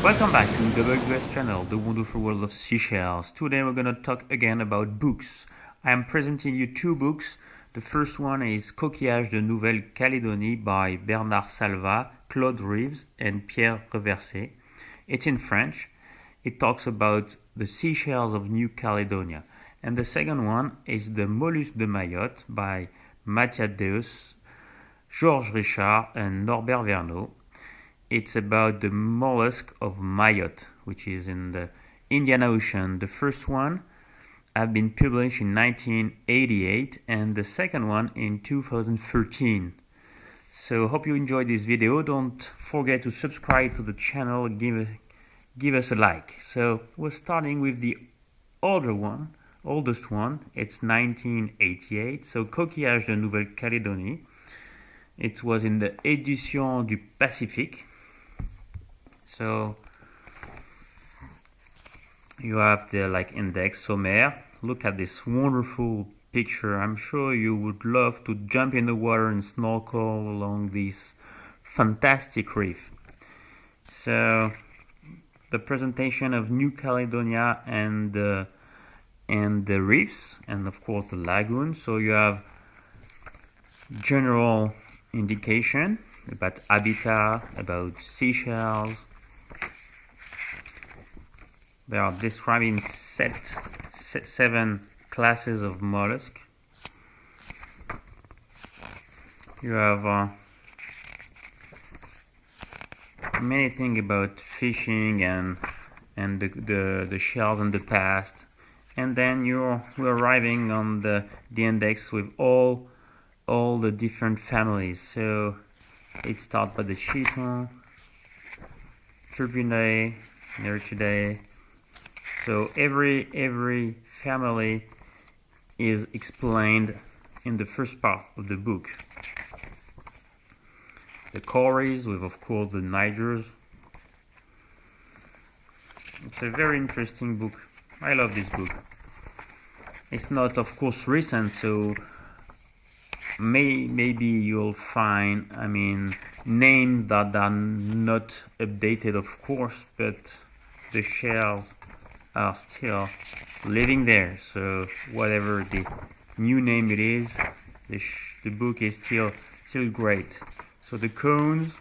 Welcome back to the WS channel, the wonderful world of seashells. Today we're gonna talk again about books. I am presenting you two books. The first one is Coquillage de Nouvelle-Calédonie by Bernard Salva, Claude Reeves, and Pierre Reversé. It's in French. It talks about the seashells of New Caledonia. And the second one is The Mollusques de Mayotte by Matthias, Georges Richard, and Norbert Verneau. It's about the mollusk of Mayotte, which is in the Indian Ocean. The first one have been published in 1988 and the second one in 2013. So hope you enjoyed this video. Don't forget to subscribe to the channel, give us a like. So we're starting with the oldest one. It's 1988. So Coquillage de Nouvelle-Calédonie. It was in the Édition du Pacifique. So you have the index sommaire. Look at this wonderful picture. I'm sure you would love to jump in the water and snorkel along this fantastic reef. So the presentation of New Caledonia and the reefs, and of course the lagoon. So you have general indication about habitat, about seashells. They are describing seven classes of mollusk. You have many things about fishing and the shells in the past, and then we're arriving on the index with all the different families. So it starts by the chiton, Turbinae, Nerechidae. So every family is explained in the first part of the book. The Cories with, of course, the Nigers. It's a very interesting book. I love this book. It's not, of course, recent, so maybe you'll find, names that are not updated, of course, but the shells are still living there. So whatever the new name it is, the book is still great. So the cones,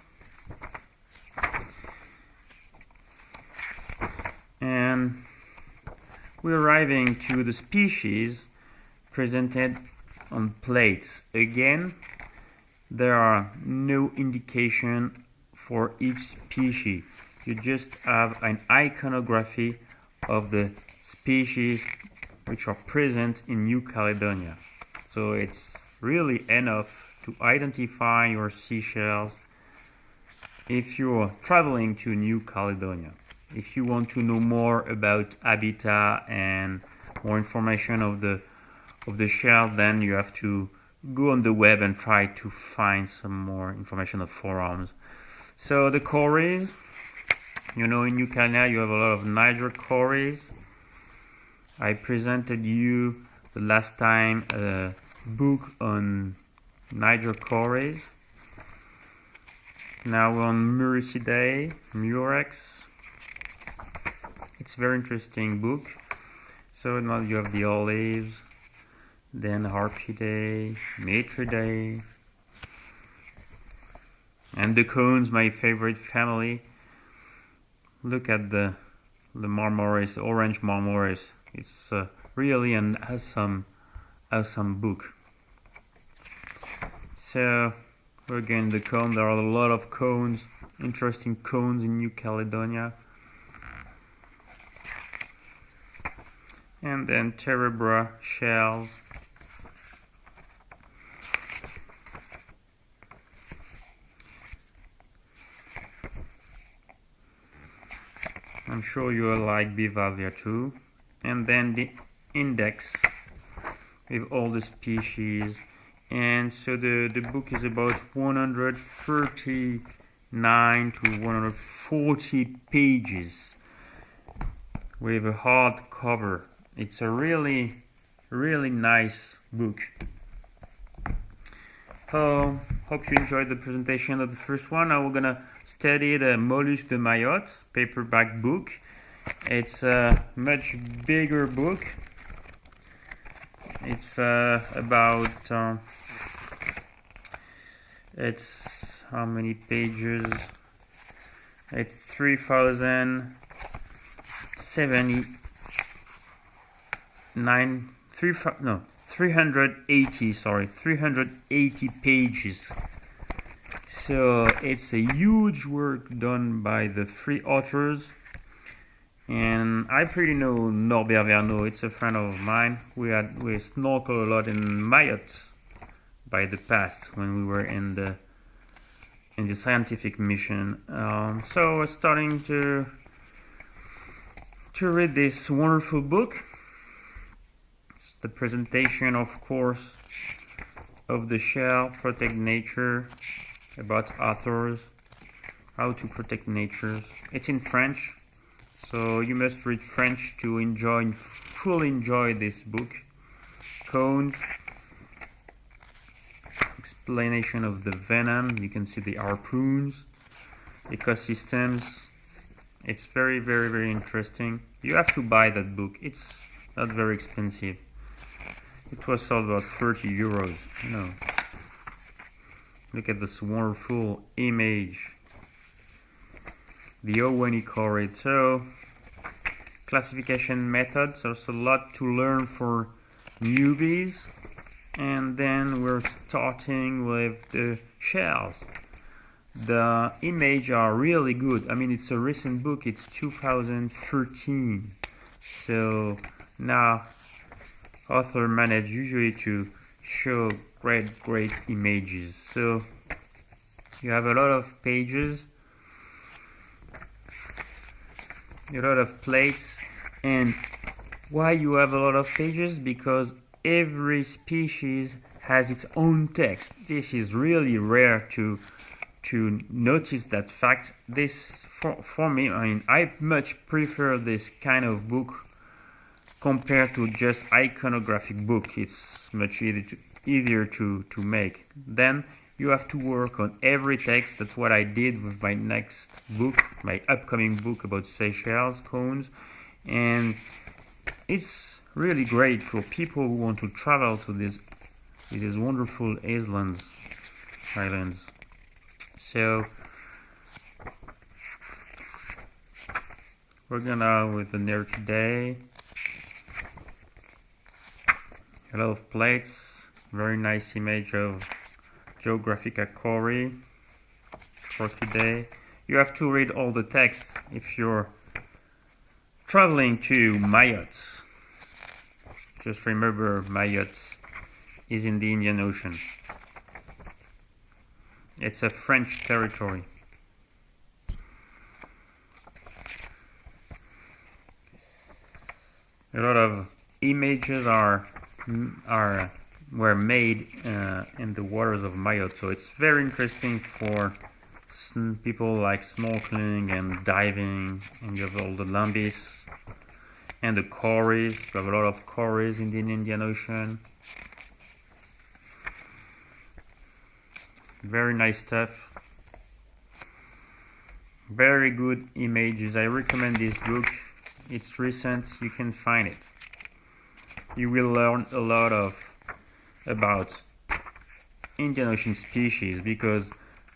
and we're arriving to the species presented on plates. Again, there are no indication for each species. You just have an iconography of the species which are present in New Caledonia. So it's really enough to identify your seashells if you're traveling to New Caledonia. If you want to know more about habitat and more information of the shell, then you have to go on the web and try to find some more information of forums. So the Cories, in New Caledonia you have a lot of Niger Cories. I presented you the last time a book on Niger Cories. Now we're on Muricidae, Murex. It's a very interesting book. So now you have the olives, then Harpidae, Matridae, and the cones, my favorite family. Look at the Marmoris, the orange Marmoris. It's really an awesome book. So again, the cone. There are a lot of cones, interesting cones in New Caledonia. And then Terebra shells. I'm sure you will like Bivalvia too. And then the index with all the species. And so the book is about 139 to 140 pages with a hard cover. It's a really nice book. Hope you enjoyed the presentation of the first one. Now we're gonna study the Mollusques de Mayotte paperback book. It's a much bigger book. It's about it's how many pages? It's 380 pages. So it's a huge work done by the three authors. And I pretty know Norbert Verneau. It's a friend of mine. We snorkel a lot in Mayotte by the past when we were in the scientific mission. So we're starting to read this wonderful book. It's the presentation, of course, of the shell, protect nature, about authors, how to protect nature. It's in French, so you must read French to fully enjoy this book. Cones, explanation of the venom, you can see the harpoons, ecosystems. It's very, very, very interesting. You have to buy that book. It's not very expensive. It was sold about 30 euros, you know. Look at this wonderful image. The Owen corrid. So, classification methods. There's a lot to learn for newbies. And then we're starting with the shells. The images are really good. I mean, it's a recent book. It's 2013. So now author manage usually to show great images. So you have a lot of pages, a lot of plates. And why you have a lot of pages? Because every species has its own text. This is really rare to notice that fact. This for me, I mean, I much prefer this kind of book compared to just iconographic book. It's much easier to make. Then you have to work on every text. That's what I did with my next book, my upcoming book about Seashells, cones. And it's really great for people who want to travel to these wonderful islands. So we're gonna with the there today. A lot of plates, very nice image of geographic quarry for today. You have to read all the text if you're traveling to Mayotte. Just remember, Mayotte is in the Indian Ocean. It's a French territory. A lot of images were made in the waters of Mayotte, so it's very interesting for people like snorkeling and diving. And you have all the lambis and the quarries. You have a lot of quarries in the Indian Ocean. Very nice stuff. Very good images. I recommend this book. It's recent. You can find it. You will learn a lot about Indian Ocean species because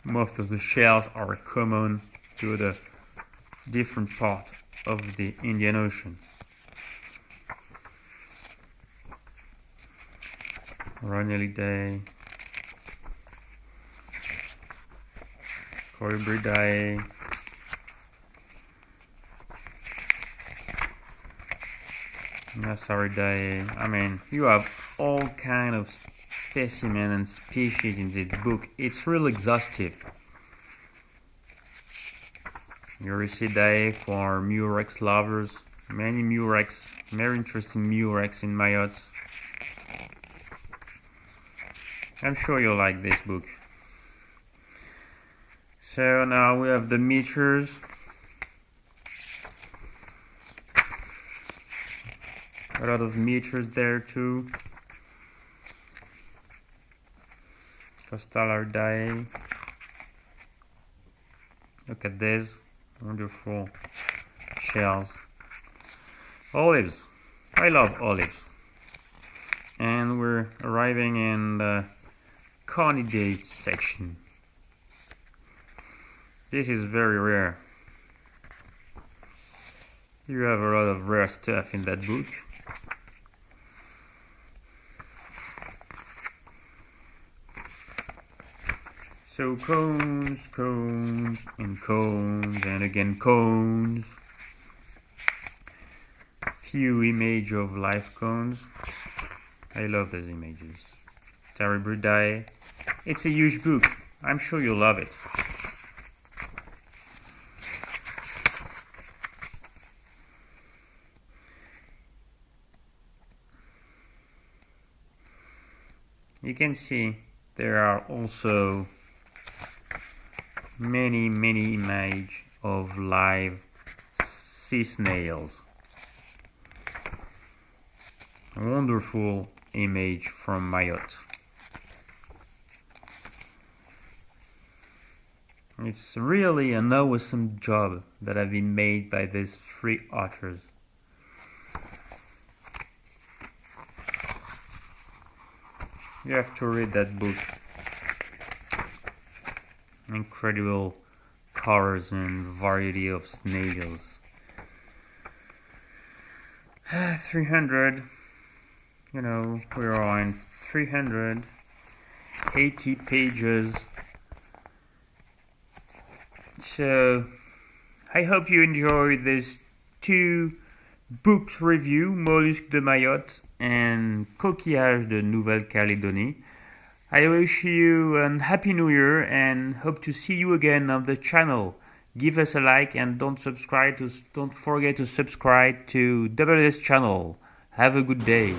most of the shells are common to the different part of the Indian Ocean. Ranelidae, Corybridae, Nassaridae. I mean, you have all kind of specimens and species in this book. It's real exhaustive. Eurasidae for Murex lovers. Many Murex, very interesting Murex in Mayotte. I'm sure you'll like this book. So now we have the meters. A lot of meters there too. Caledonia. Look at this wonderful shells. Olives. I love olives. And we're arriving in the candidate section. This is very rare. You have a lot of rare stuff in that book. So cones, cones, and cones, and again cones. Few image of life cones. I love those images. Caledonia. It's a huge book. I'm sure you'll love it. You can see there are also many images of live sea snails. A wonderful image from Mayotte. It's really an awesome job that has been made by these three authors. You have to read that book. Incredible colors and variety of snails. 300, we are on 380 pages. So I hope you enjoyed this two books review, Mollusques de Mayotte and Coquillages de Nouvelle-Calédonie. I wish you a happy new year and hope to see you again on the channel. Give us a like and don't forget to subscribe to WS channel. Have a good day.